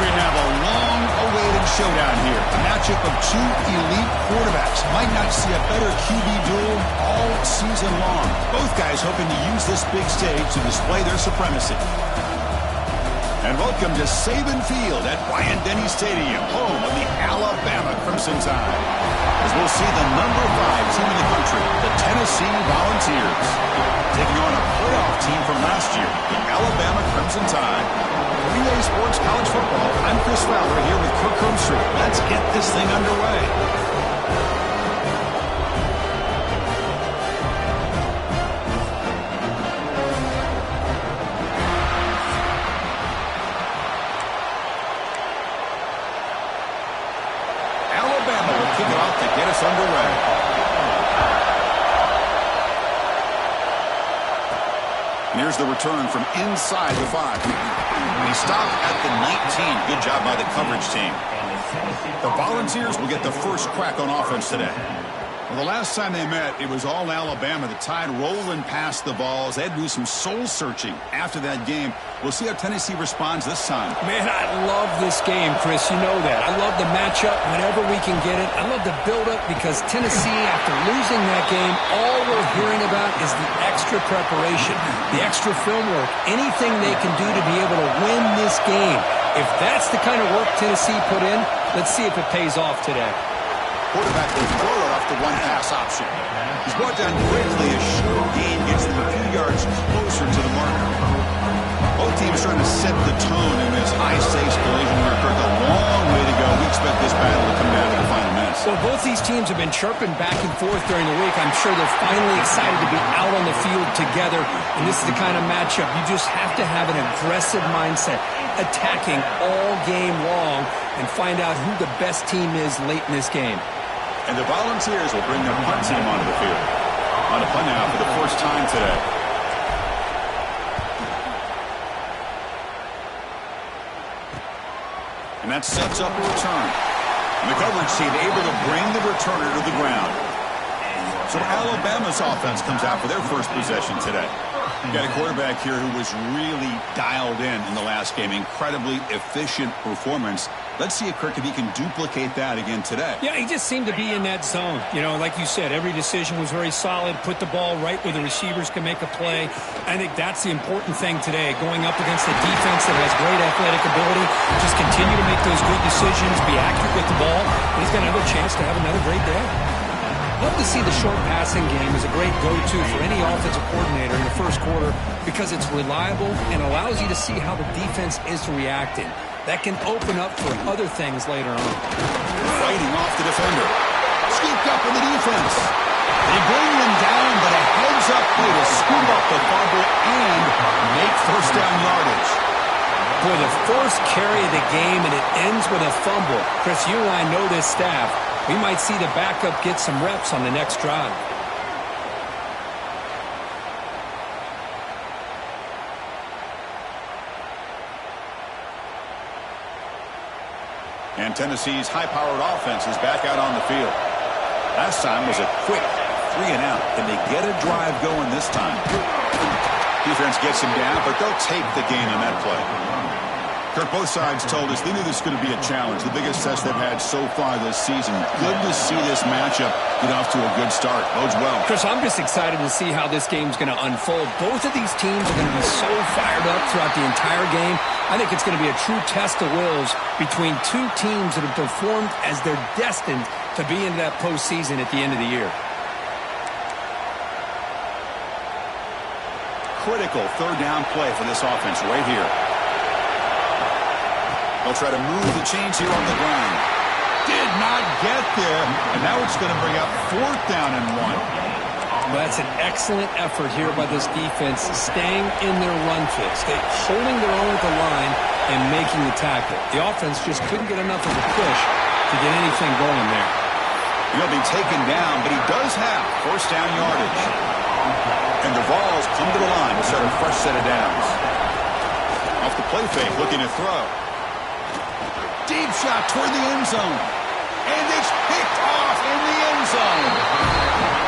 we have a long-awaited showdown here. A matchup of two elite quarterbacks. Might not see a better QB duel all season long. Both guys hoping to use this big stage to display their supremacy. And welcome to Saban Field at Bryant-Denny Stadium, home of the Alabama Crimson Tide. As we'll see the number 5 team in the country, the Tennessee Volunteers, taking on a playoff team from last year, the Alabama Crimson Tide. 3A Sports College Football. I'm Chris Fowler here with Kirk Herbstreit. Let's get this thing underway. Underway. And here's the return from inside the 5. And he stopped at the 19. Good job by the coverage team. The Volunteers will get the first crack on offense today. Well, the last time they met, it was all Alabama. The Tide rolling past the balls. They had to do some soul-searching after that game. We'll see how Tennessee responds this time. Man, I love this game, Chris. You know that. I love the matchup whenever we can get it. I love the build-up because Tennessee, after losing that game, all we're hearing about is the extra preparation, the extra film work, anything they can do to be able to win this game. If that's the kind of work Tennessee put in, let's see if it pays off today. Quarterback will throw it off the one-pass option. He's brought down quickly. A short gain gets them a few yards closer to the marker. Both teams trying to set the tone in this high-stakes collision here. Kirk, a long way to go. We expect this battle to come down to the final minutes. Well, both these teams have been chirping back and forth during the week. I'm sure they're finally excited to be out on the field together. And this is the kind of matchup you just have to have an aggressive mindset, attacking all game long, and find out who the best team is late in this game. And the Volunteers will bring their punt team onto the field. On a punt now for the first time today. And that sets up a return. And the coverage team able to bring the returner to the ground. So Alabama's offense comes out for their first possession today. You've got a quarterback here who was really dialed in the last game. Incredibly efficient performance. Let's see if Kirk, if he can duplicate that again today. Yeah, he just seemed to be in that zone. You know, like you said, every decision was very solid. Put the ball right where the receivers can make a play. I think that's the important thing today. Going up against a defense that has great athletic ability. Just continue to make those good decisions. Be accurate with the ball. And he's got another chance to have another great day. Love to see the short passing game as a great go-to for any offensive coordinator in the first quarter because it's reliable and allows you to see how the defense is reacting. That can open up for other things later on. Fighting off the defender. Scooped up in the defense. They bring him down, but a heads-up play to scoop up the fumble and make first down yardage. Boy, the first carry of the game, and it ends with a fumble. Chris, you and I know this staff. We might see the backup get some reps on the next drive. And Tennessee's high-powered offense is back out on the field. Last time was a quick 3-and-out. Can they get a drive going this time? Defense gets him down, but they'll take the gain on that play. Kirk, both sides told us they knew this was going to be a challenge, the biggest test they've had so far this season. Good to see this matchup get off to a good start. Bodes well. Chris, I'm just excited to see how this game's going to unfold. Both of these teams are going to be so fired up throughout the entire game. I think it's going to be a true test of wills between two teams that have performed as they're destined to be into that postseason at the end of the year. Critical third down play for this offense right here. They'll try to move the chains here on the ground. Did not get there. And now it's going to bring up 4th down and 1. Well, that's an excellent effort here by this defense, staying in their run fix, holding their own at the line and making the tackle. The offense just couldn't get enough of a push to get anything going there. He'll be taken down, but he does have first down yardage. And the Vols come to the line to start a fresh set of downs. Off the play fake, looking to throw. Deep shot toward the end zone. and it's picked off in the end zone.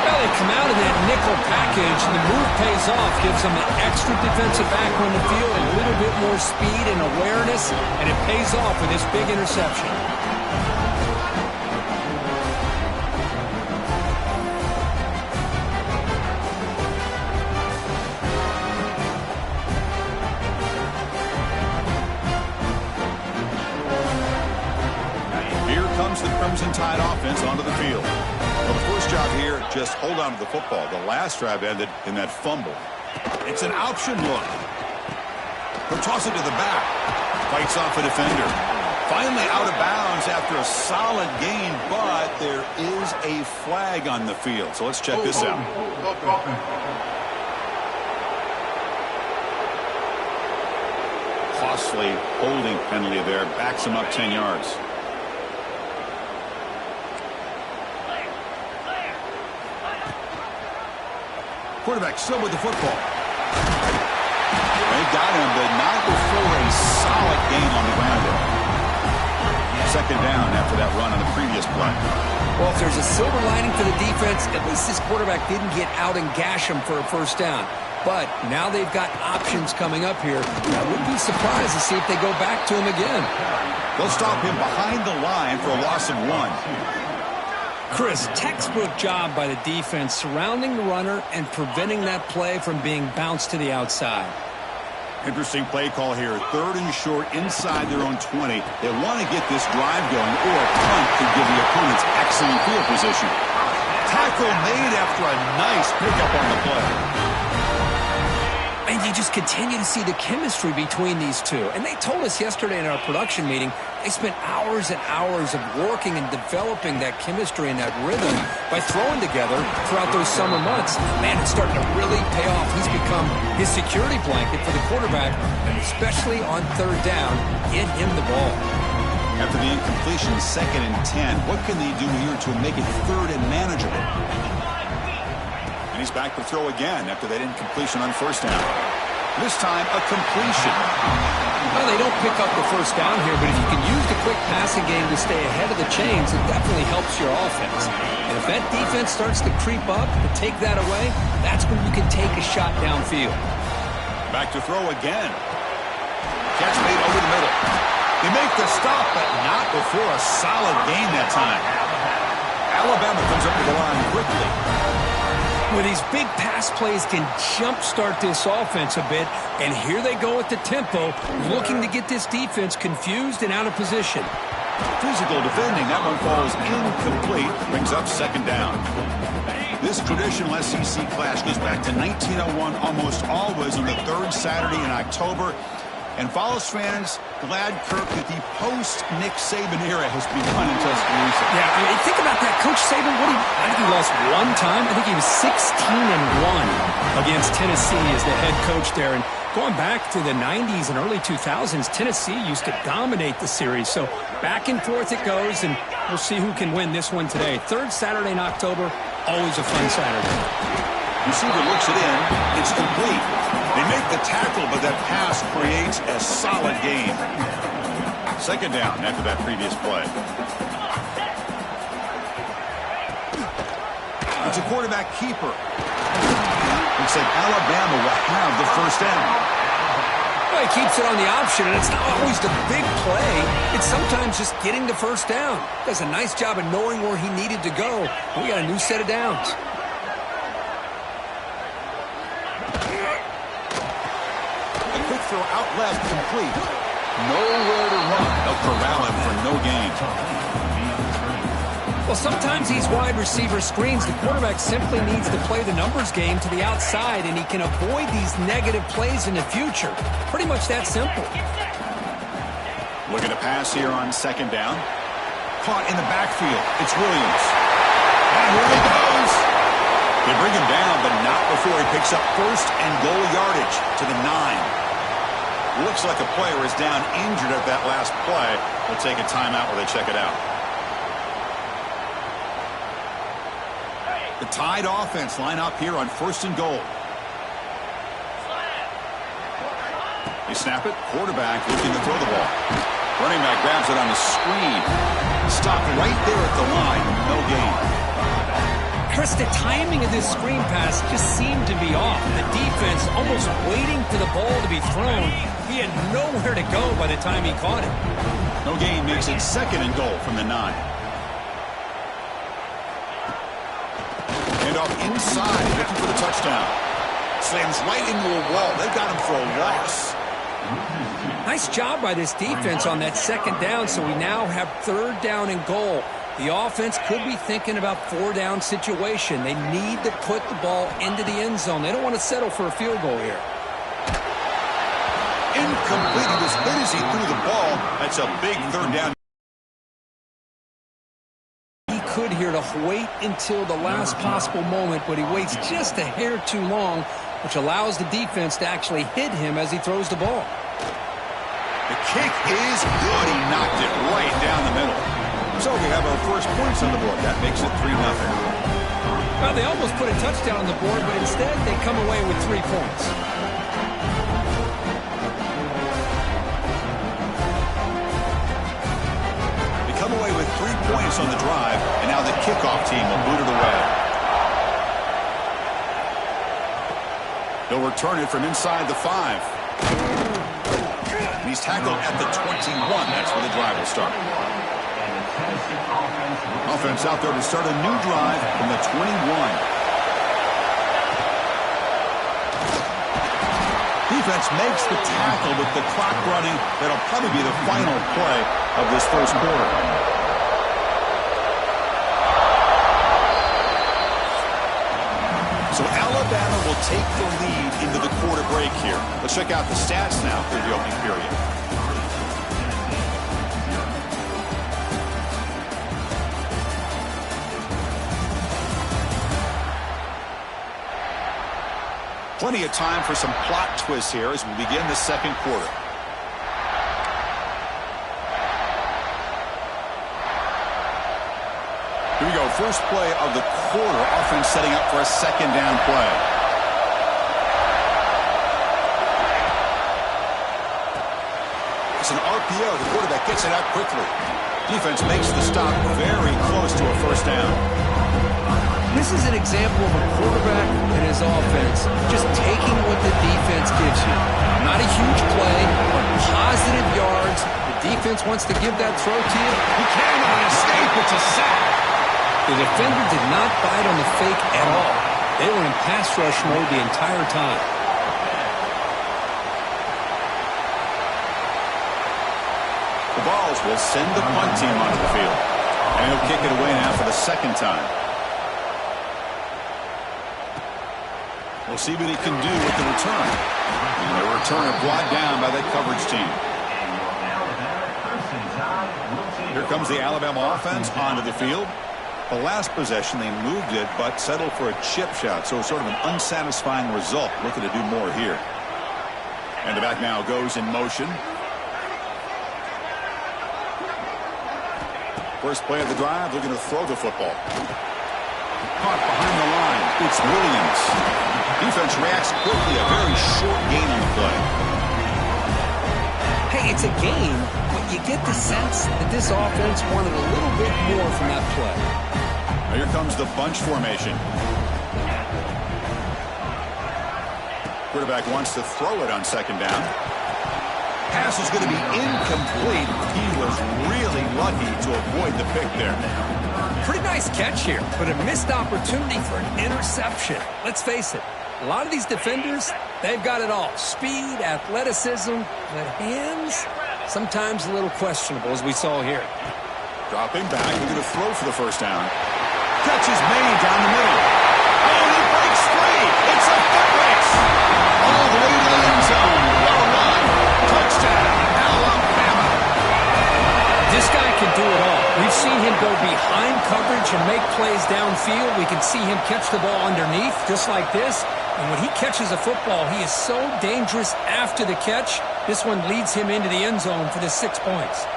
Well, they come out of that nickel package, and the move pays off, gives them an extra defensive back on the field, a little bit more speed and awareness, and it pays off with this big interception. The Crimson Tide offense onto the field. Well, the first job here, just hold on to the football. The last drive ended in that fumble. It's an option look. He'll toss it to the back. Fights off a defender. Finally out of bounds after a solid gain, but there is a flag on the field. So let's check this out. Costly holding penalty there. Backs him up 10 yards. Quarterback still with the football. They got him, but not before a solid gain on the ground there. Second down after that run on the previous play. Well, if there's a silver lining for the defense, at least this quarterback didn't get out and gash him for a first down. But now they've got options coming up here. I wouldn't be surprised to see if they go back to him again. They'll stop him behind the line for a loss of 1. Chris, textbook job by the defense surrounding the runner and preventing that play from being bounced to the outside. Interesting play call here. 3rd and short inside their own 20. They want to get this drive going, or a punt could give the opponents excellent field position. Tackle made after a nice pickup on the play. And you just continue to see the chemistry between these two. And they told us yesterday in our production meeting, they spent hours and hours of working and developing that chemistry and that rhythm by throwing together throughout those summer months. Man, it's starting to really pay off. He's become his security blanket for the quarterback, and especially on 3rd down, get him the ball. After the incompletion, 2nd and 10, what can they do here to make it 3rd and manageable? And he's back to throw again after that incompletion on 1st down. This time, a completion. Well, they don't pick up the first down here, but if you can use the quick passing game to stay ahead of the chains, it definitely helps your offense. And if that defense starts to creep up and take that away, that's when you can take a shot downfield. Back to throw again. Catch made over the middle. They make the stop, but not before a solid gain that time. Alabama comes up to the line quickly. Well, these big pass plays can jumpstart this offense a bit, and here they go at the tempo, looking to get this defense confused and out of position. Physical defending, that one falls incomplete, brings up 2nd down. This traditional SEC clash goes back to 1901, almost always on the 3rd Saturday in October. And Follows fans, glad, Kirk, that the post-Nick Saban era has begun in Tuscaloosa. Yeah, I mean, think about that. Coach Saban, I think he lost one time. I think he was 16-1 against Tennessee as the head coach there. And going back to the 90s and early 2000s, Tennessee used to dominate the series. So back and forth it goes, and we'll see who can win this one today. 3rd Saturday in October, always a fun Saturday. Receiver looks it in. It's complete. They make the tackle, but that pass creates a solid gain. 2nd down after that previous play. It's a quarterback keeper. Looks like Alabama will have the 1st down. Well, he keeps it on the option, and it's not always the big play. It's sometimes just getting the 1st down. Does a nice job of knowing where he needed to go. We got a new set of downs. Throw out left, complete. Nowhere to run. They'll corral him for no gain. Well, sometimes these wide receiver screens, the quarterback simply needs to play the numbers game to the outside, and he can avoid these negative plays in the future. Pretty much that simple. Looking to pass here on 2nd down. Caught in the backfield. It's Williams. And here he goes. They bring him down, but not before he picks up 1st and goal yardage to the 9. Looks like a player is down injured at that last play. They'll take a timeout while they check it out. The Tide offense line up here on 1st and goal. They snap it. Quarterback looking to throw the ball. Running back grabs it on the screen. Stopped right there at the line. No gain. Chris, the timing of this screen pass just seemed to be off. The defense almost waiting for the ball to be thrown. He had nowhere to go by the time he caught it. No gain makes it 2nd and goal from the 9. And off inside, looking for the touchdown. Slams right into a wall. They've got him for a loss. Nice job by this defense on that 2nd down, so we now have 3rd down and goal. The offense could be thinking about 4-down situation. They need to put the ball into the end zone. They don't want to settle for a field goal here. Incomplete. He was hit as he threw the ball. That's a big 3rd down. He could here to wait until the last possible moment, but he waits just a hair too long, which allows the defense to actually hit him as he throws the ball. The kick is good. He knocked it right down the middle. So we have our first points on the board. That makes it 3-0. Well, they almost put a touchdown on the board, but instead they come away with 3 points. They come away with 3 points on the drive, and now the kickoff team will boot it away. They'll return it from inside the 5. He's tackled at the 21. That's where the drive will start. Offense out there to start a new drive from the 21. Defense makes the tackle with the clock running. That'll probably be the final play of this first quarter. So Alabama will take the lead into the quarter break here. Let's check out the stats now through the opening period. Plenty of time for some plot twists here as we begin the second quarter. Here we go. First play of the quarter. Offense setting up for a 2nd down play. It's an RPO. The quarterback gets it out quickly. Defense makes the stop very close to a 1st down. This is an example of a quarterback and his offense just taking what the defense gives you. Not a huge play, but positive yards. The defense wants to give that throw to you. He cannot escape. It's a sack. The defender did not bite on the fake at all. They were in pass rush mode the entire time. The Vols will send the punt team onto the field. And he'll kick it away now for the 2nd time. We'll see what he can do with the return. And the return brought down by that coverage team. Here comes the Alabama offense onto the field. The last possession, they moved it, but settled for a chip shot. So it's sort of an unsatisfying result. Looking to do more here. And the back now goes in motion. First play of the drive, looking to throw the football. Caught behind the line. It's Williams. Defense reacts quickly. A very short gain on the play. Hey, it's a game, but you get the sense that this offense wanted a little bit more from that play. Now here comes the bunch formation. Quarterback wants to throw it on 2nd down. Pass is going to be incomplete. He was really lucky to avoid the pick there. Pretty nice catch here, but a missed opportunity for an interception. Let's face it, a lot of these defenders, they've got it all. Speed, athleticism, but hands, sometimes a little questionable, as we saw here. Dropping back, looking to throw for the 1st down. Catch is made down the middle. Oh, he breaks free. It's a foot race. All the way to the end zone. Well run. Touchdown, Alabama. This guy can do it all. We've seen him go behind coverage and make plays downfield. We can see him catch the ball underneath, just like this. And when he catches a football, he is so dangerous after the catch. This one leads him into the end zone for the 6 points.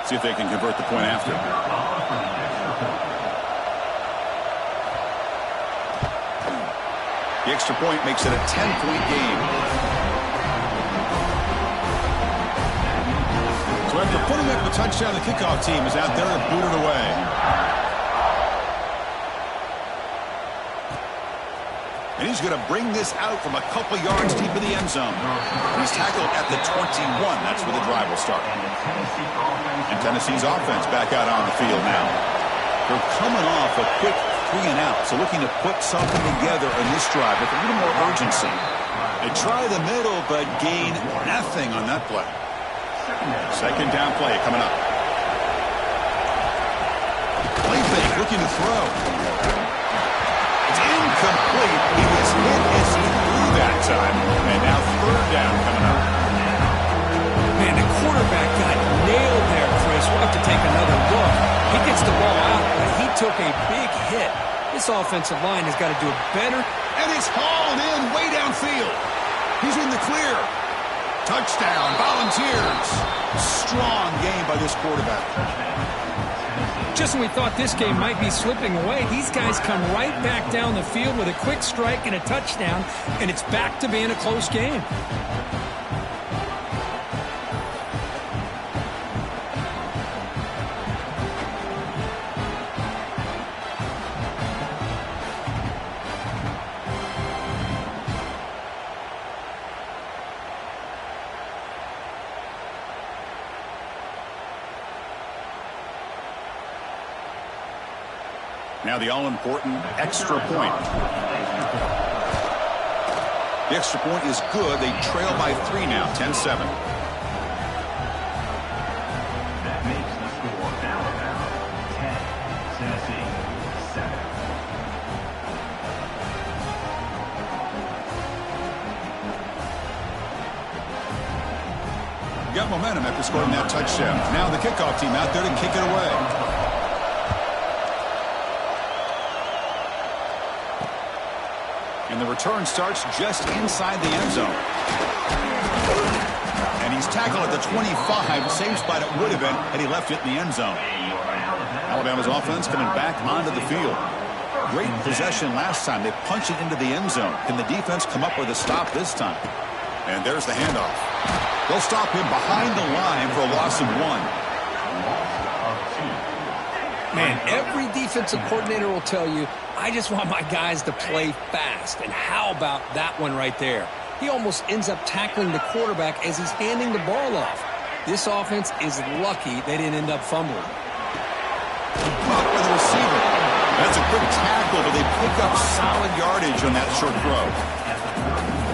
See if they can convert the point after. The extra point makes it a 10-point game. So after putting up the touchdown, the kickoff team is out there and booted away. And he's going to bring this out from a couple yards deep in the end zone. He's tackled at the 21. That's where the drive will start. And Tennessee's offense back out on the field now. They're coming off a quick 3-and-out, so looking to put something together in this drive with a little more urgency. They try the middle, but gain nothing on that play. Second down play coming up. Play fake, looking to throw. It's incomplete. He was hit as he threw that time. And now third down coming up. Man, the quarterback got nailed there, Chris. We'll have to take another look. He gets the ball out, but he took a big hit. This offensive line has got to do it better. And it's hauled in way downfield. He's in the clear. Touchdown, Volunteers. Strong game by this quarterback. Just when we thought this game might be slipping away, these guys come right back down the field with a quick strike and a touchdown, and it's back to being a close game. Now the all-important extra point. The extra point is good. They trail by 3 now, 10-7. That makes the score Alabama 10, Tennessee 7. Got momentum after scoring that touchdown. Now the kickoff team out there to kick it away. And the return starts just inside the end zone. And he's tackled at the 25, same spot it would have been had he left it in the end zone. Alabama's offense coming back onto the field. Great possession last time. They punched it into the end zone. Can the defense come up with a stop this time? And there's the handoff. They'll stop him behind the line for a loss of 1. Man, every defensive coordinator will tell you, I just want my guys to play fast. And how about that one right there? He almost ends up tackling the quarterback as he's handing the ball off. This offense is lucky they didn't end up fumbling. Up with the receiver. That's a quick tackle, but they pick up solid yardage on that short throw.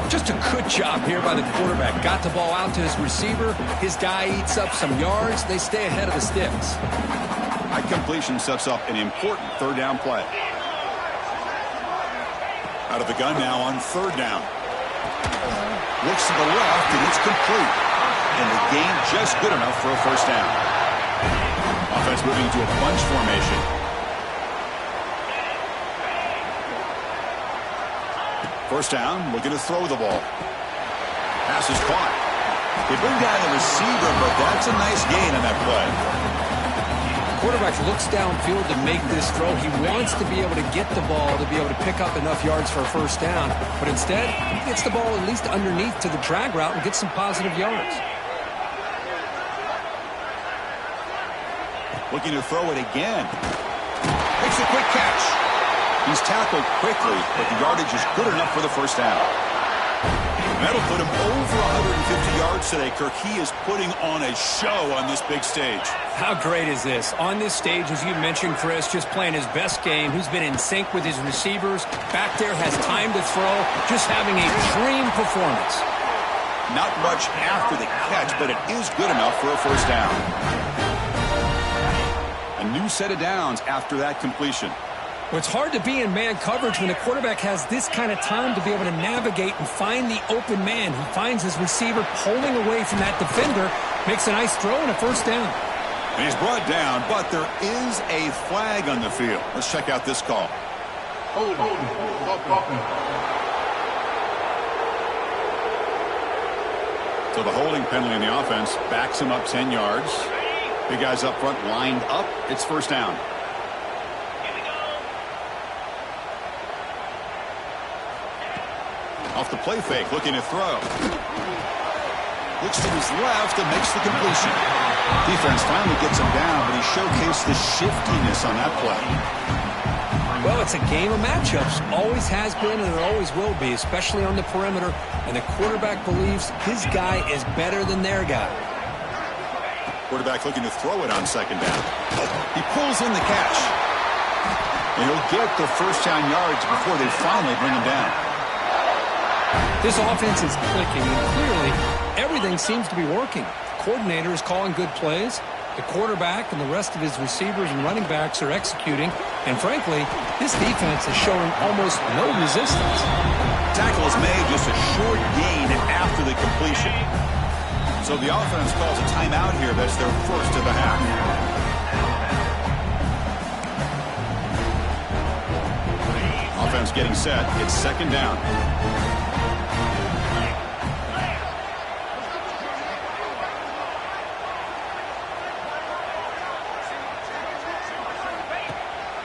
Just a good job here by the quarterback. Got the ball out to his receiver. His guy eats up some yards. They stay ahead of the sticks. High completion sets up an important third down play. Out of the gun now on third down. Looks to the left, and it's complete. And the gain just good enough for a first down. Offense moving to a bunch formation. First down, looking to throw the ball. Pass is caught. They bring down the receiver, but that's a nice gain on that play. Quarterback looks downfield to make this throw. He wants to be able to get the ball to be able to pick up enough yards for a first down. But instead, he gets the ball at least underneath to the drag route and gets some positive yards. Looking to throw it again. Makes a quick catch. He's tackled quickly, but the yardage is good enough for the first down. That'll put him over 150 yards today, Kirk. He is putting on a show on this big stage. How great is this? On this stage, as you mentioned, Chris, just playing his best game. He's been in sync with his receivers. Back there, has time to throw. Just having a dream performance. Not much after the catch, but it is good enough for a first down. A new set of downs after that completion. Well, it's hard to be in man coverage when the quarterback has this kind of time to be able to navigate and find the open man. He finds his receiver pulling away from that defender, makes a nice throw and a first down. And he's brought down, but there is a flag on the field. Let's check out this call. So the holding penalty in the offense backs him up 10 yards. Big guys up front lined up. It's first down. Off the play fake, looking to throw. Looks to his left and makes the completion. Defense finally gets him down, but he showcased the shiftiness on that play. Well, it's a game of matchups. Always has been, and it always will be, especially on the perimeter. And the quarterback believes his guy is better than their guy. Quarterback looking to throw it on second down. He pulls in the catch. And he'll get the first down yards before they finally bring him down. This offense is clicking, and clearly everything seems to be working. The coordinator is calling good plays. The quarterback and the rest of his receivers and running backs are executing. And frankly, this defense is showing almost no resistance. Tackle is made, just a short gain after the completion. So the offense calls a timeout here. That's their first of the half. Offense getting set. It's second down.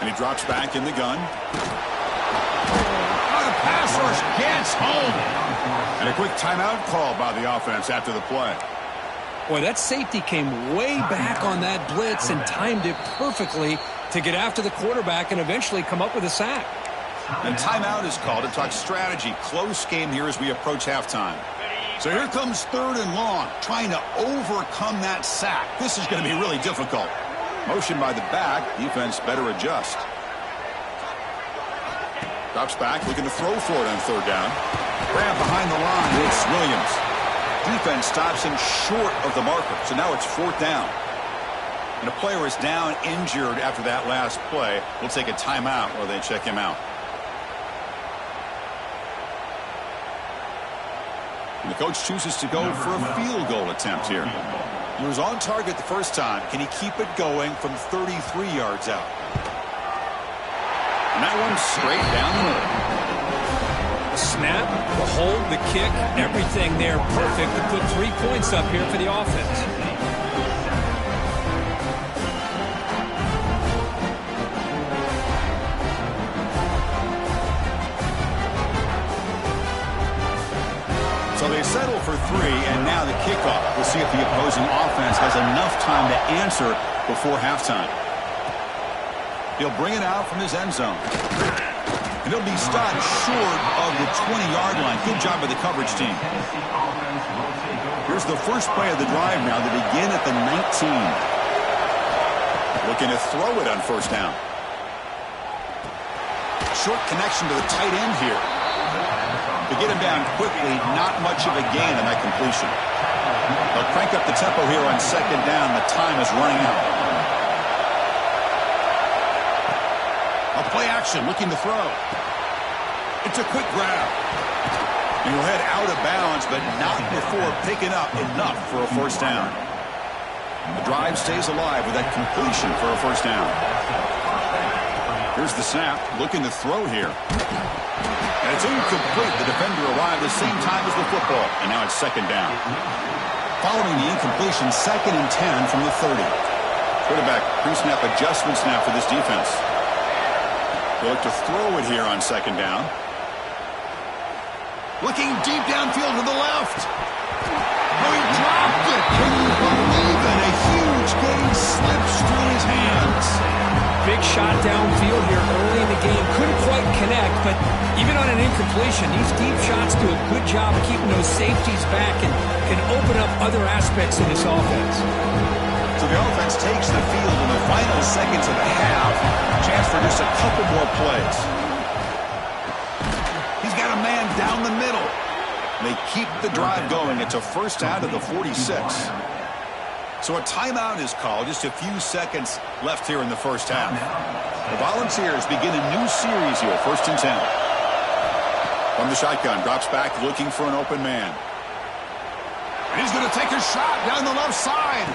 And he drops back in the gun. The pass rush gets home. And a quick timeout call by the offense after the play. Boy, that safety came way back on that blitz and timed it perfectly to get after the quarterback and eventually come up with a sack. And timeout is called to talk strategy. Close game here as we approach halftime. So here comes third and long, trying to overcome that sack. This is going to be really difficult. Motion by the back. Defense better adjust. Drops back, looking to throw for it on third down. Grab behind the line. It's Williams. Defense stops him short of the marker. So now it's fourth down. And a player is down injured after that last play. We'll take a timeout while they check him out. And the coach chooses to go for a field goal attempt here. He was on target the first time. Can he keep it going from 33 yards out? And that one's straight down the middle. The snap, the hold, the kick, everything there perfect to put 3 points up here for the offense. So they settle for 3, and now the kickoff. We'll see if the opposing offense has enough time to answer before halftime. He'll bring it out from his end zone. And he'll be stopped short of the 20-yard line. Good job by the coverage team. Here's the first play of the drive now. They begin at the 19. Looking to throw it on first down. Short connection to the tight end here. To get him down quickly, not much of a gain on that completion. They'll crank up the tempo here on second down. The time is running out. A play action, looking to throw. It's a quick grab. And he'll head out of bounds, but not before picking up enough for a first down. The drive stays alive with that completion for a first down. Here's the snap, looking to throw here. And it's incomplete. The defender arrived the same time as the football. And now it's second down. Following the incompletion, 2nd and 10 from the 30. Quarterback pre-snap adjustments now for this defense. They look to throw it here on second down. Looking deep downfield to the left. Oh, he dropped it. Can you believe it? A huge gain slips through his hands. Big shot downfield here early in the game. Couldn't quite connect, but even on an incompletion, these deep shots do a good job of keeping those safeties back and can open up other aspects of this offense. So the offense takes the field in the final seconds of the half. Chance for just a couple more plays. He's got a man down the middle. They keep the drive going. It's a first out of the 46. So a timeout is called. Just a few seconds left here in the first half. The Volunteers begin a new series here. 1st and 10. From the shotgun, drops back looking for an open man. And he's going to take a shot down the left side.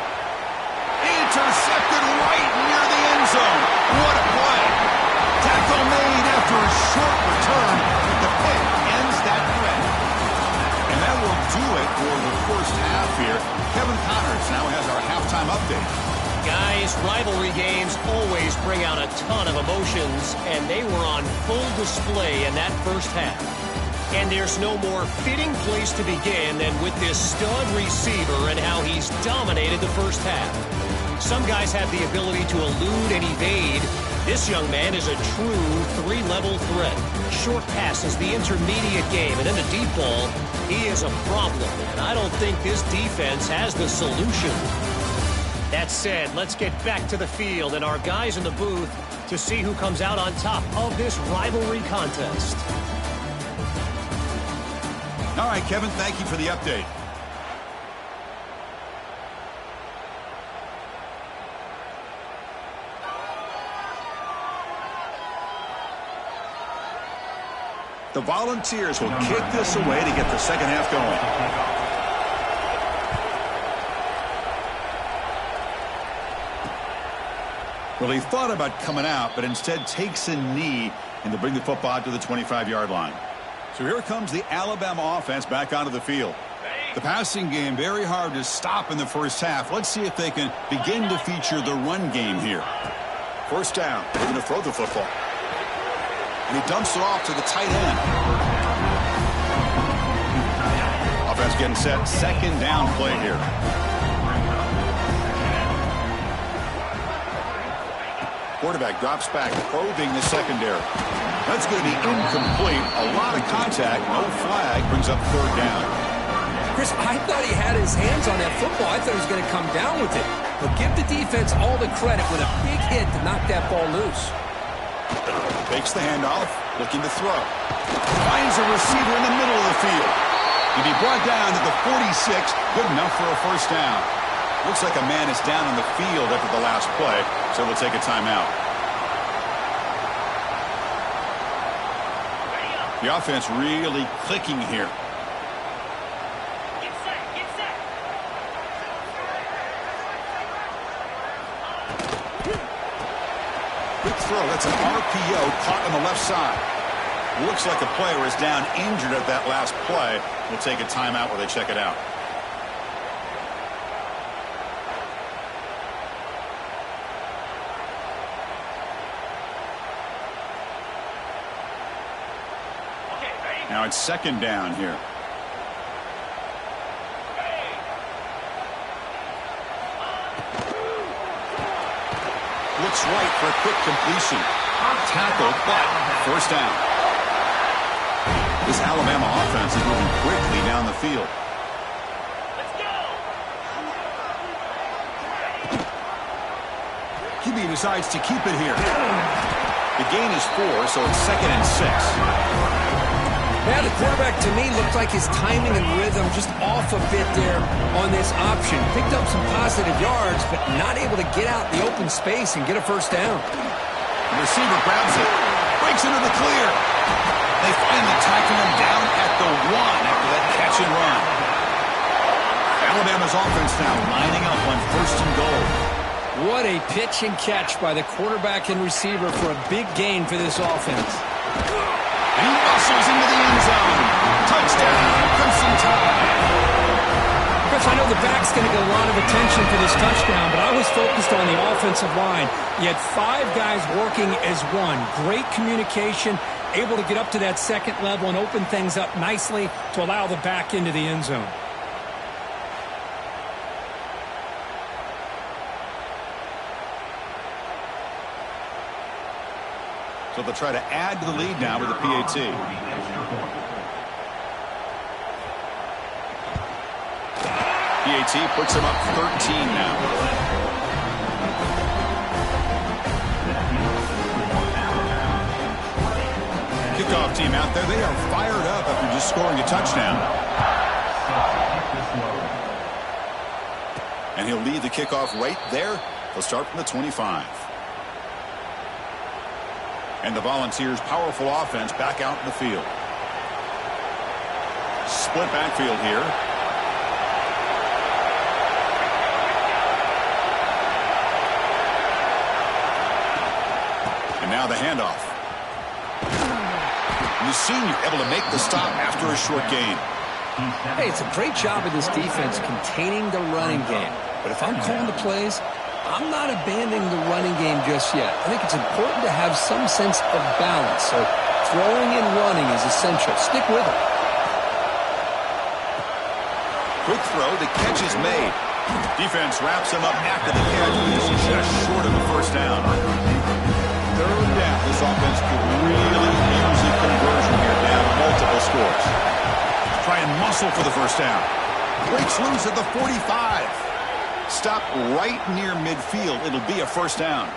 Intercepted right near the end zone. What a play. Tackle made after a short return. The pick ends that threat. And that will do it for the first half here. Kevin Connors now has our halftime update. Guys, rivalry games always bring out a ton of emotions, and they were on full display in that first half. And there's no more fitting place to begin than with this stud receiver and how he's dominated the first half. Some guys have the ability to elude and evade. This young man is a true three-level threat. Short passes, the intermediate game, and then the deep ball. He is a problem, and I don't think this defense has the solution. That said, let's get back to the field and our guys in the booth to see who comes out on top of this rivalry contest. All right, Kevin, thank you for the update. The Volunteers will kick this away to get the second half going. Well, he thought about coming out, but instead takes a knee and to bring the football to the 25-yard line. So here comes the Alabama offense back onto the field. The passing game very hard to stop in the first half. Let's see if they can begin to feature the run game here. First down. They're going to throw the football. And he dumps it off to the tight end. Offense getting set. Second down play here. Quarterback drops back, probing the secondary. That's going to be incomplete. A lot of contact. No flag. Brings up third down. Chris, I thought he had his hands on that football. I thought he was going to come down with it. But give the defense all the credit with a big hit to knock that ball loose. Takes the handoff, looking to throw. Finds a receiver in the middle of the field. He'll be brought down to the 46. Good enough for a first down. Looks like a man is down in the field after the last play, so we'll take a timeout. The offense really clicking here. Good throw. That's an RPO caught on the left side. Looks like a player is down injured at that last play. We'll take a timeout while they check it out. Now it's second down here. Looks right for a quick completion. Tackled, but first down. This Alabama offense is moving quickly down the field. Let's go! QB decides to keep it here. The gain is 4, so it's second and 6. Yeah, the quarterback, to me, looked like his timing and rhythm just off a bit there on this option. Picked up some positive yards, but not able to get out in the open space and get a first down. The receiver grabs it, breaks into the clear. They finally tackle him down at the 1 after that catch and run. Alabama's offense now lining up on first and goal. What a pitch and catch by the quarterback and receiver for a big gain for this offense. He muscles into the end zone. Touchdown, Crimson Tide. Chris, I know the back's going to get a lot of attention for this touchdown, but I was focused on the offensive line. You had 5 guys working as one. Great communication, able to get up to that second level and open things up nicely to allow the back into the end zone. So they'll try to add to the lead now with the PAT. PAT puts him up 13 now. Kickoff team out there. They are fired up after just scoring a touchdown. And he'll lead the kickoff right there. They'll start from the 25. And the Volunteers' powerful offense back out in the field. Split backfield here. And now the handoff. And the senior able to make the stop after a short gain. Hey, it's a great job of this defense containing the running game. But if I'm calling the plays, I'm not abandoning the running game just yet. I think it's important to have some sense of balance. So throwing and running is essential. Stick with it. Quick throw. The catch is made. Defense wraps him up after the catch, but he's just short of the first down. Third down. This offense could really use a conversion here, down multiple scores. Try and muscle for the first down. Breaks loose at the 45. Stop right near midfield. It'll be a first down.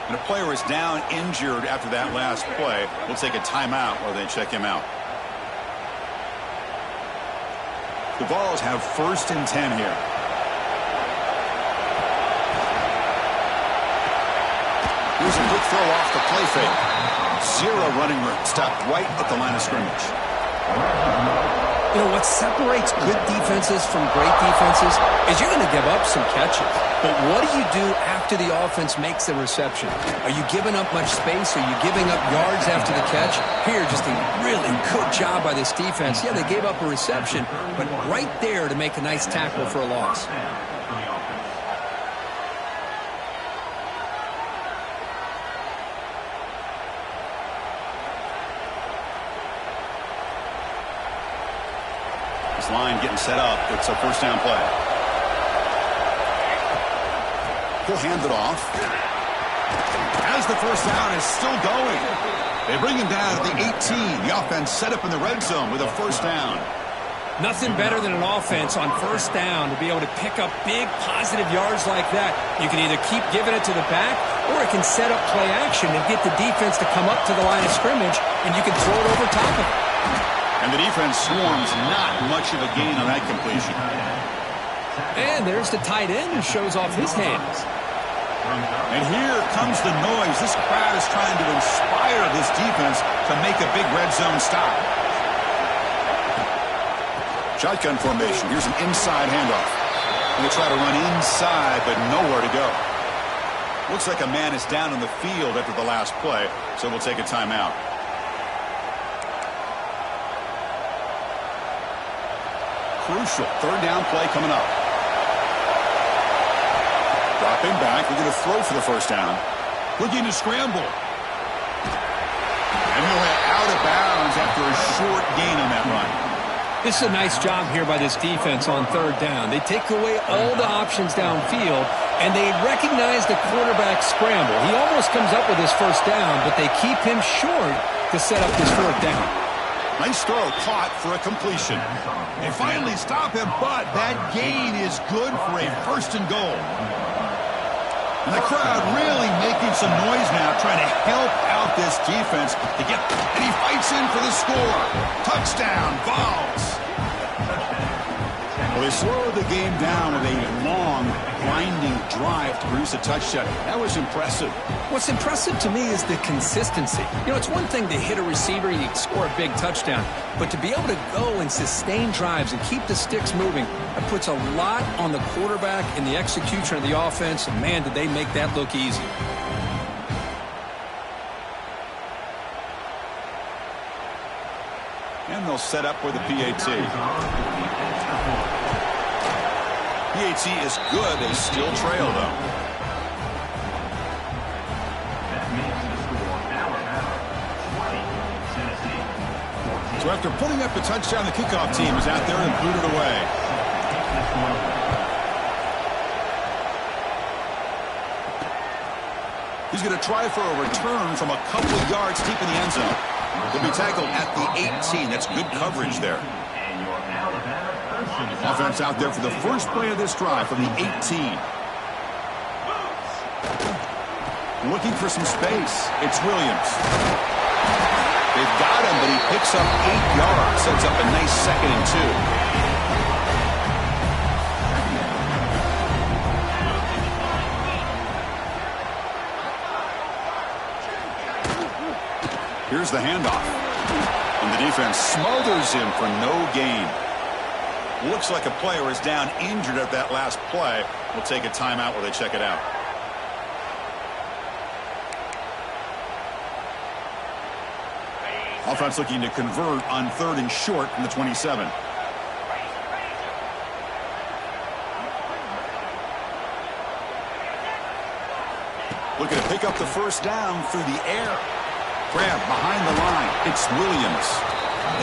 And a player is down injured after that last play. We'll take a timeout while they check him out. The Vols have 1st and 10 here. Here's a quick throw off the play fake. Zero running room. Stop right at the line of scrimmage. You know, what separates good defenses from great defenses is you're going to give up some catches. But what do you do after the offense makes the reception? Are you giving up much space? Are you giving up yards after the catch? Here, just a really good job by this defense. Yeah, they gave up a reception, but right there to make a nice tackle for a loss. Line getting set up. It's a first down play. He'll hand it off. As the first down is still going. They bring him down at the 18. The offense set up in the red zone with a first down. Nothing better than an offense on first down to be able to pick up big positive yards like that. You can either keep giving it to the back, or it can set up play action and get the defense to come up to the line of scrimmage, and you can throw it over top of it. And the defense swarms, not much of a gain on that completion. And there's the tight end who shows off his hands. And here comes the noise. This crowd is trying to inspire this defense to make a big red zone stop. Shotgun formation. Here's an inside handoff. Going to try to run inside, but nowhere to go. Looks like a man is down in the field after the last play, so we'll take a timeout. Crucial third down play coming up. Dropping back. We're going to throw for the first down. Looking to scramble. And he'll head out of bounds after a short gain on that run. This is a nice job here by this defense on third down. They take away all the options downfield, and they recognize the quarterback scramble. He almost comes up with his first down, but they keep him short to set up this fourth down. Nice throw, caught for a completion. They finally stop him, but that gain is good for a first and goal. And the crowd really making some noise now, trying to help out this defense to get, and he fights in for the score. Touchdown, Vols. Well, they slowed the game down with a long, grinding drive to produce a touchdown. That was impressive. What's impressive to me is the consistency. You know, it's one thing to hit a receiver and you score a big touchdown, but to be able to go and sustain drives and keep the sticks moving, that puts a lot on the quarterback and the execution of the offense, and man, did they make that look easy. And they'll set up with a PAT. PAT is good. They still trail, though. That makes the score Alabama 20, Tennessee 14. So after putting up the touchdown, the kickoff team is out there and booted it away. He's going to try for a return from a couple of yards deep in the end zone. He'll be tackled at the 18. That's good coverage there. And your Alabama Offense out there for the first play of this drive from the 18. Looking for some space. It's Williams. They've got him, but he picks up 8 yards. Sets up a nice 2nd and 2. Here's the handoff. And the defense smothers him for no gain. Looks like a player is down injured at that last play. We'll take a timeout while they check it out. Offense looking to convert on 3rd and short from the 27. Looking to pick up the first down through the air. grab behind the line. It's Williams.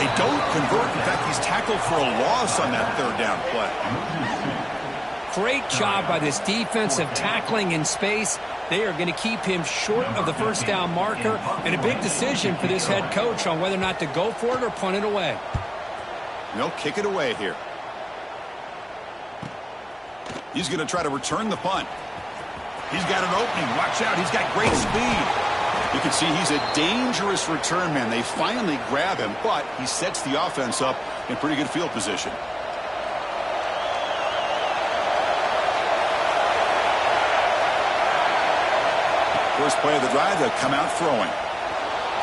They don't convert. In fact, he's tackled for a loss on that third down play. Great job by this defensive tackling in space. They are going to keep him short of the first down marker, and a big decision for this head coach on whether or not to go for it or punt it away. They'll kick it away here. He's going to try to return the punt. He's got an opening. Watch out. He's got great speed. You can see he's a dangerous return man. They finally grab him, but he sets the offense up in pretty good field position. First play of the drive, they'll come out throwing.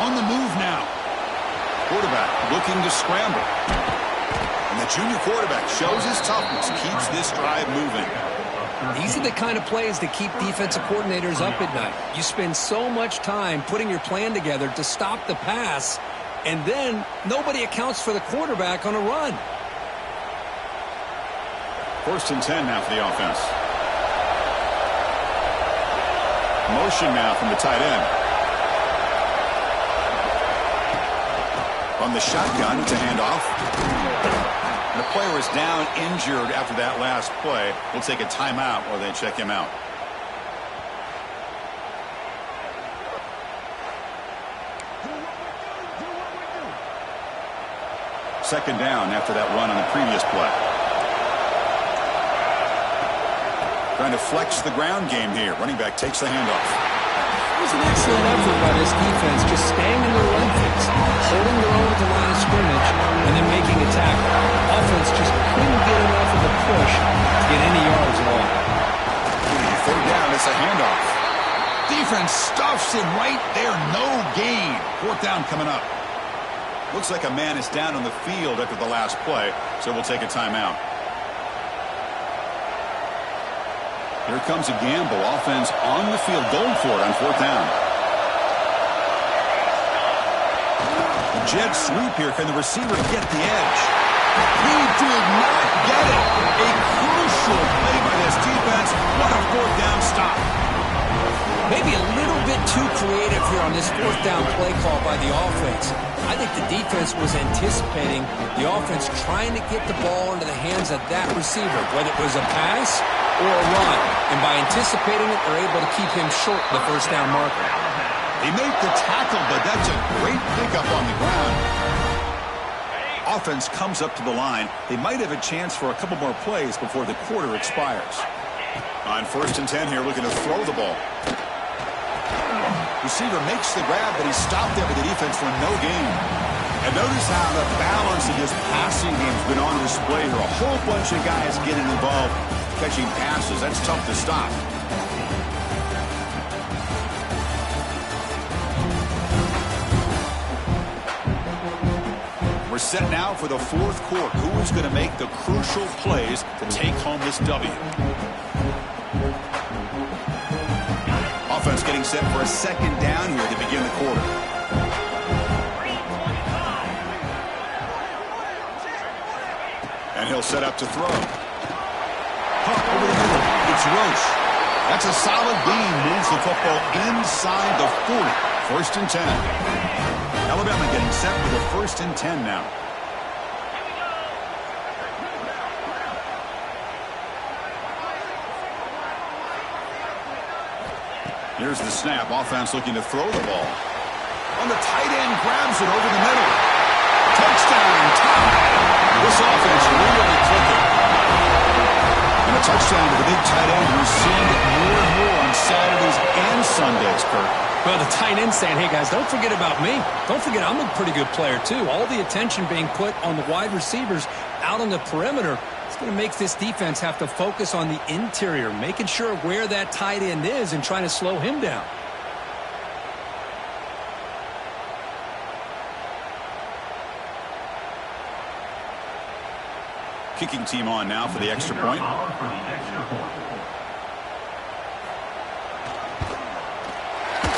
On the move now. Quarterback looking to scramble. And the junior quarterback shows his toughness, keeps this drive moving. These are the kind of plays that keep defensive coordinators up at night. You spend so much time putting your plan together to stop the pass, and then nobody accounts for the quarterback on a run. First and 10 now for the offense. Motion now from the tight end. On the shotgun, it's a handoff. And the player is down injured after that last play. We'll take a timeout while they check him out. Second down after that run on the previous play. Trying to flex the ground game here. Running back takes the handoff. It was an excellent effort by this defense, just staying in their run fix, holding their own at the line of scrimmage, and then making a tackle. Offense just couldn't get enough of a push to get any yards at all. Third down, it's a handoff. Defense stuffs him right there. No gain. Fourth down coming up. Looks like a man is down on the field after the last play, so we'll take a timeout. Here comes a gamble. Offense on the field, going for it on fourth down. A jet sweep here. Can the receiver get the edge? He did not get it. A crucial play by this defense. What a fourth down stop. Maybe a little bit too creative here on this fourth down play call by the offense. I think the defense was anticipating the offense trying to get the ball into the hands of that receiver, whether it was a pass or a run. And by anticipating it, they're able to keep him short of the first down marker. They make the tackle, but that's a great pickup on the ground. Offense comes up to the line. They might have a chance for a couple more plays before the quarter expires. On first and 10 here, looking to throw the ball. Receiver makes the grab, but he's stopped there by the defense for no gain. And notice how the balance of this passing game has been on display here. A whole bunch of guys getting involved, catching passes. That's tough to stop. We're set now for the fourth quarter. Who is going to make the crucial plays to take home this W? Offense getting set for a second down here to begin the quarter. And he'll set up to throw. Pump over the middle. It's Roche. That's a solid beam. Moves the football inside the 40. First and 10. Alabama getting set for the first and 10 now. Here's the snap. Offense looking to throw the ball. On the tight end, grabs it over the middle. Touchdown, tie. This offense really clicking. And a touchdown to the big tight end. We're seeing it more and more on Saturdays and Sundays, Kurt. Well, the tight end saying, hey, guys, don't forget about me. Don't forget I'm a pretty good player, too. All the attention being put on the wide receivers out on the perimeter. It's going to make this defense have to focus on the interior, making sure where that tight end is and trying to slow him down. Kicking team on now for the extra point.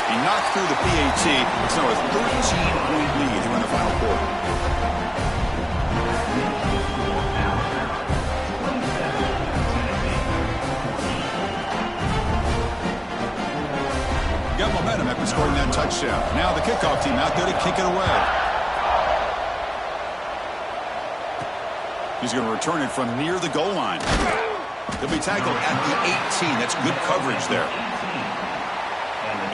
He knocked through the PAT. It's now a 13-point lead here in the final quarter. Got momentum after scoring that touchdown. now the kickoff team out there to kick it away. He's going to return it from near the goal line. He'll be tackled at the 18. That's good coverage there.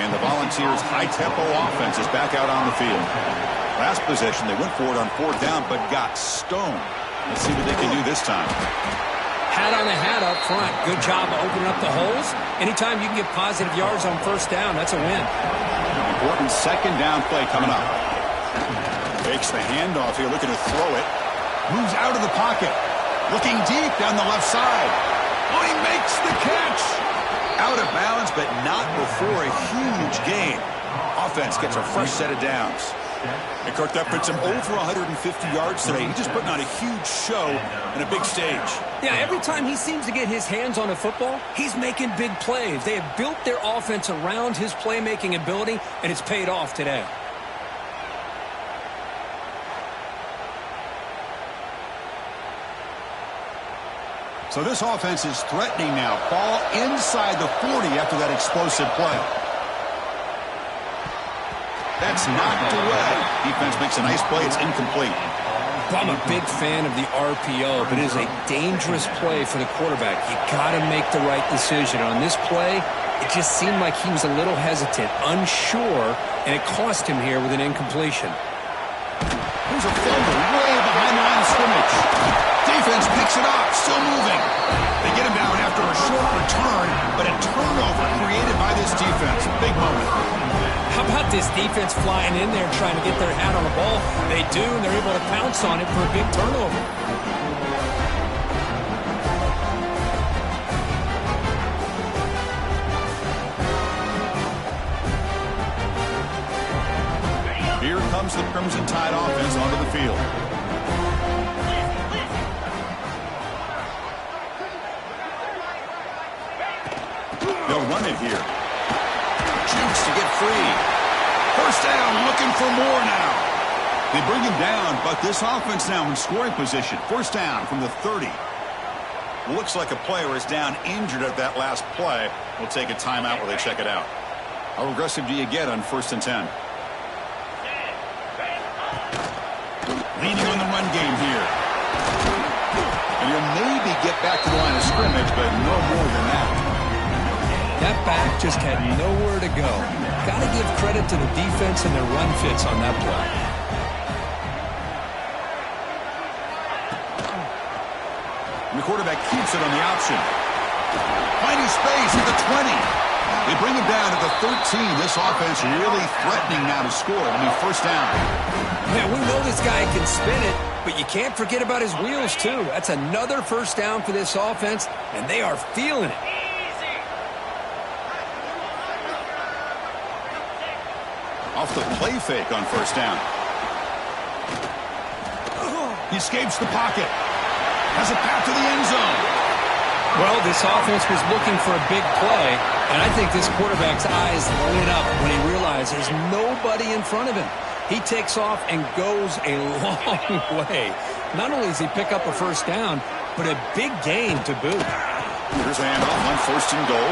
And the Volunteers' high-tempo offense is back out on the field. Last possession, they went for it on 4th down, but got stoned. Let's see what they can do this time. Hat on a hat up front. Good job of opening up the holes. Anytime you can get positive yards on 1st down, that's a win. Important 2nd down play coming up. Takes the handoff here, looking to throw it. Moves out of the pocket. Looking deep down the left side. Oh, he makes the catch. Out of bounds, but not before a huge gain. Offense gets a fresh set of downs. And Kirk, that puts him over 150 yards today. He's just putting on a huge show and a big stage. Yeah, every time he seems to get his hands on a football, he's making big plays. They have built their offense around his playmaking ability, and it's paid off today. So this offense is threatening now. Ball inside the 40 after that explosive play. That's knocked away. Defense makes a nice play. It's incomplete. I'm a big fan of the RPO, but it is a dangerous play for the quarterback. You got to make the right decision. On this play, it just seemed like he was a little hesitant, unsure, and it cost him here with an incompletion. There's a fumble way behind the line of scrimmage. Defense picks it up, still moving. They get him down after a short return, but a turnover created by this defense. Big moment. How about this defense flying in there trying to get their hat on the ball? They do, and they're able to pounce on it for a big turnover. Here comes the Crimson Tide offense onto the field. They'll run it here. Jukes to get free. 1st down, looking for more now. They bring him down, but this offense now in scoring position. 1st down from the 30. Looks like a player is down injured at that last play. We'll take a timeout while they check it out. How aggressive do you get on 1st and 10? Leaning on the run game here. And he'll maybe get back to the line of scrimmage, but no more than that. That back just had nowhere to go. Got to give credit to the defense and their run fits on that play. And the quarterback keeps it on the option. Finding space at the 20. They bring him down at the 13. This offense really threatening now to score. It'll be 1st down. Man, we know this guy can spin it, but you can't forget about his wheels, too. That's another 1st down for this offense, and they are feeling it. Off the play fake on 1st down. He escapes the pocket. Has a path to the end zone. Well, this offense was looking for a big play, and I think this quarterback's eyes lit up when he realized there's nobody in front of him. He takes off and goes a long way. Not only does he pick up a 1st down, but a big gain to boot. Here's a handoff on 1st and goal.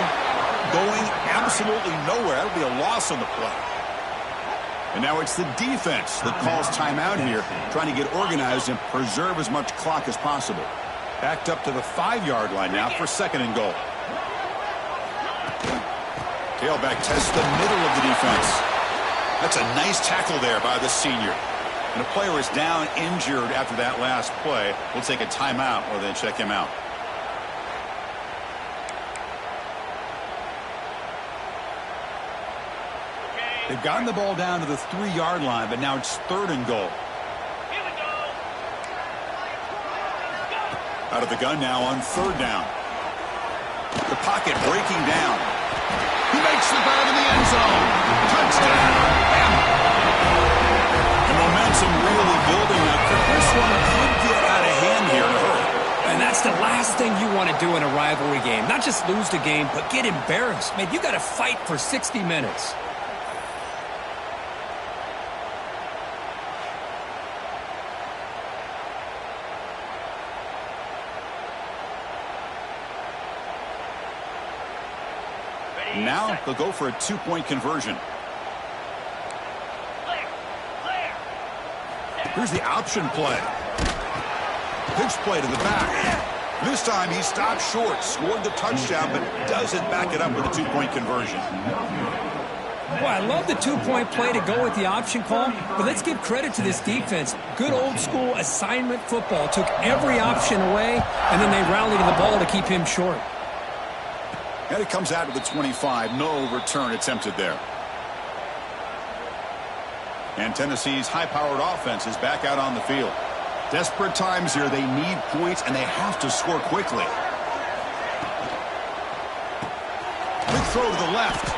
Going absolutely nowhere. That'll be a loss on the play. And now it's the defense that calls timeout here, trying to get organized and preserve as much clock as possible. Backed up to the 5-yard line now for 2nd and goal. Tailback tests the middle of the defense. That's a nice tackle there by the senior. And a player is down injured after that last play. We'll take a timeout or then check him out. They've gotten the ball down to the 3-yard line, but now it's 3rd and goal. Out of the gun now on 3rd down. The pocket breaking down. He makes the grab in the end zone. Touchdown. The momentum really building up. This one could get out of hand here in a hurry. And that's the last thing you want to do in a rivalry game. Not just lose the game, but get embarrassed. Man, you got to fight for 60 minutes. Now they'll go for a 2-point conversion. Here's the option play. Pitch play to the back. This time he stopped short, scored the touchdown, but doesn't back it up with a two-point conversion. Well, I love the two-point play to go with the option call, but let's give credit to this defense. Good old-school assignment football. Took every option away, and then they rallied to the ball to keep him short. And it comes out to the 25. No return attempted there. And Tennessee's high-powered offense is back out on the field. Desperate times here. They need points, and they have to score quickly. Big throw to the left.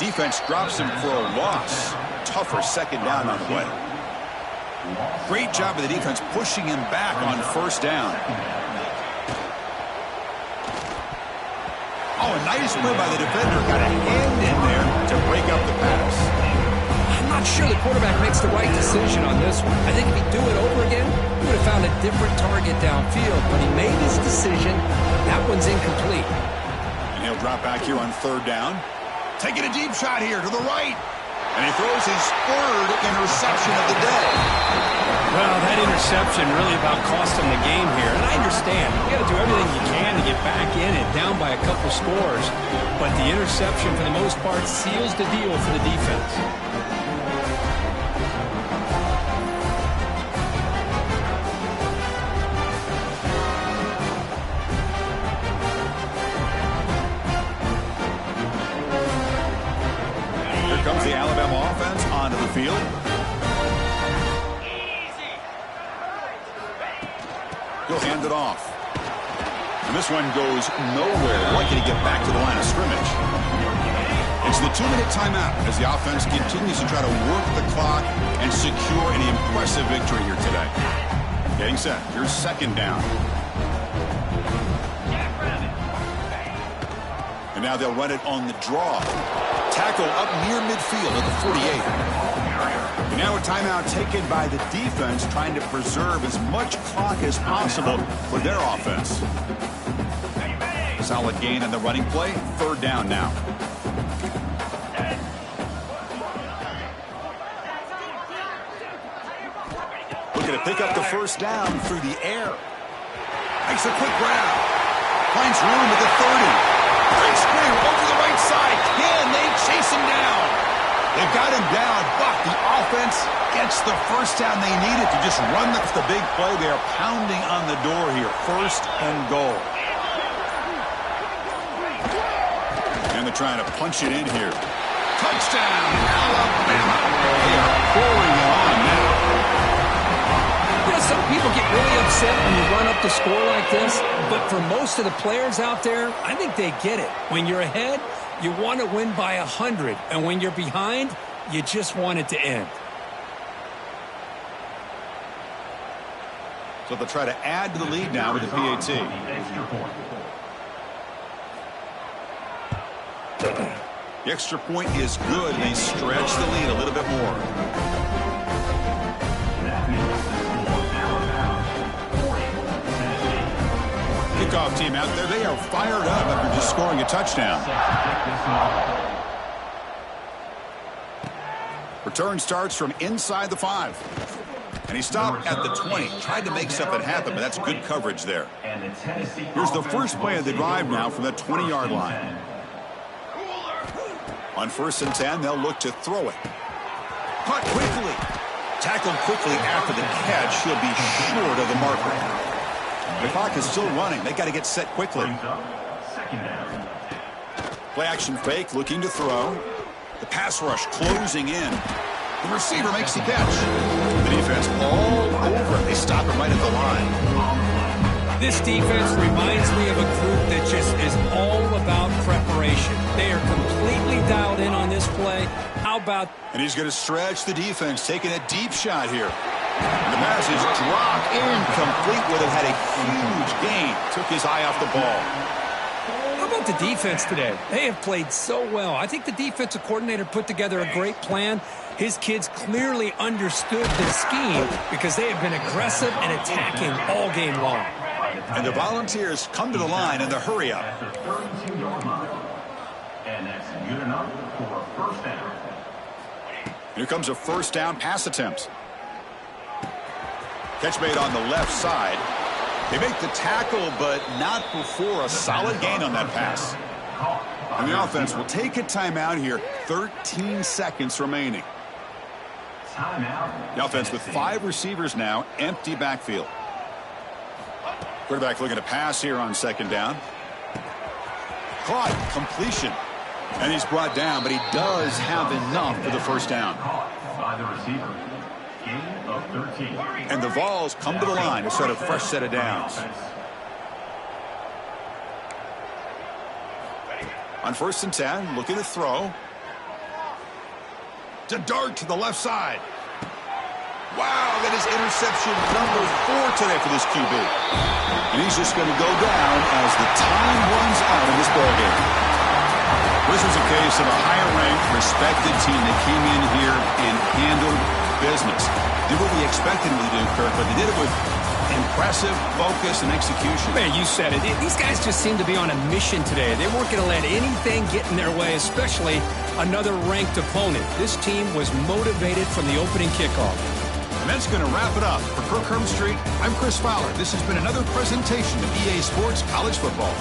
Defense drops him for a loss. Tougher second down on the way. Great job of the defense pushing him back on first down. Oh, a nice play by the defender. Got a hand in there to break up the pass. I'm not sure the quarterback makes the right decision on this one. I think if he'd do it over again, he would have found a different target downfield. But he made his decision. That one's incomplete. And he'll drop back here on third down. Taking a deep shot here to the right. And he throws his third interception of the day. Well, that interception really about cost him the game here. And I understand. You got to do everything you can to get back in it, down by a couple scores. But the interception, for the most part, seals the deal for the defense. Comes the Alabama offense onto the field. He'll hand it off. And this one goes nowhere. Lucky to get back to the line of scrimmage. It's the 2-minute timeout as the offense continues to try to work the clock and secure an impressive victory here today. Getting set. Here's second down. And now they'll run it on the draw. Tackle up near midfield at the 48. And now a timeout taken by the defense, trying to preserve as much clock as possible for their offense. Solid gain on the running play. Third down now. Looking to pick up the first down through the air. Makes a quick grab. Finds room at the 30. Great spring over the right side. Can they chase him down? They've got him down, but the offense gets the first down they needed to just run the big play. They are pounding on the door here. First and goal. And they're trying to punch it in here. Touchdown, Alabama. They are pouring it on now. You know, some people get really upset when you run up the score like this, but for most of the players out there, I think they get it. When you're ahead, you want to win by 100, and when you're behind, you just want it to end. So they'll try to add to the lead now with the PAT. The extra point is good. They stretch the lead a little bit more. Kickoff team out there. They are fired up after just scoring a touchdown. Return starts from inside the 5. And he stopped at the 20. Tried to make something happen, but that's good coverage there. Here's the first play of the drive now from the 20-yard line. On 1st and 10, they'll look to throw it. Caught quickly. Tackled quickly after the catch. He'll be short of the marker. The clock is still running. They got to get set quickly. Play action fake, looking to throw. The pass rush closing in. The receiver makes the catch. The defense all over it. They stop him right at the line. This defense reminds me of a group that just is all about preparation. They are completely dialed in on this play. How about... And he's going to stretch the defense, taking a deep shot here. And the pass is dropped incomplete. Would have had a huge gain. Took his eye off the ball. How about the defense today? They have played so well. I think the defensive coordinator put together a great plan. His kids clearly understood the scheme because they have been aggressive and attacking all game long. And the Volunteers come to the line in the hurry-up. And that's good enough for a first down. Here comes a first down pass attempt. Catch made on the left side. They make the tackle, but not before a solid gain on that pass. And the offense will take a timeout here. 13 seconds remaining. The offense with 5 receivers now, empty backfield. Quarterback looking to pass here on second down. Caught, completion. And he's brought down, but he does have enough for the first down. By the receiver. Gain of 13. And the Vols come to the line to start a fresh set of downs. On 1st and 10, looking to throw. To dart to the left side. Wow, that is interception number 4 today for this QB. And he's just going to go down as the time runs out in this ballgame. This was a case of a higher-ranked, respected team that came in here and handled business. Did what we expected them to do, Kirk, but they did it with impressive focus and execution. Man, you said it. These guys just seem to be on a mission today. They weren't going to let anything get in their way, especially another ranked opponent. This team was motivated from the opening kickoff. And that's going to wrap it up. For Kirk Herbstreit, I'm Chris Fowler. This has been another presentation of EA Sports College Football.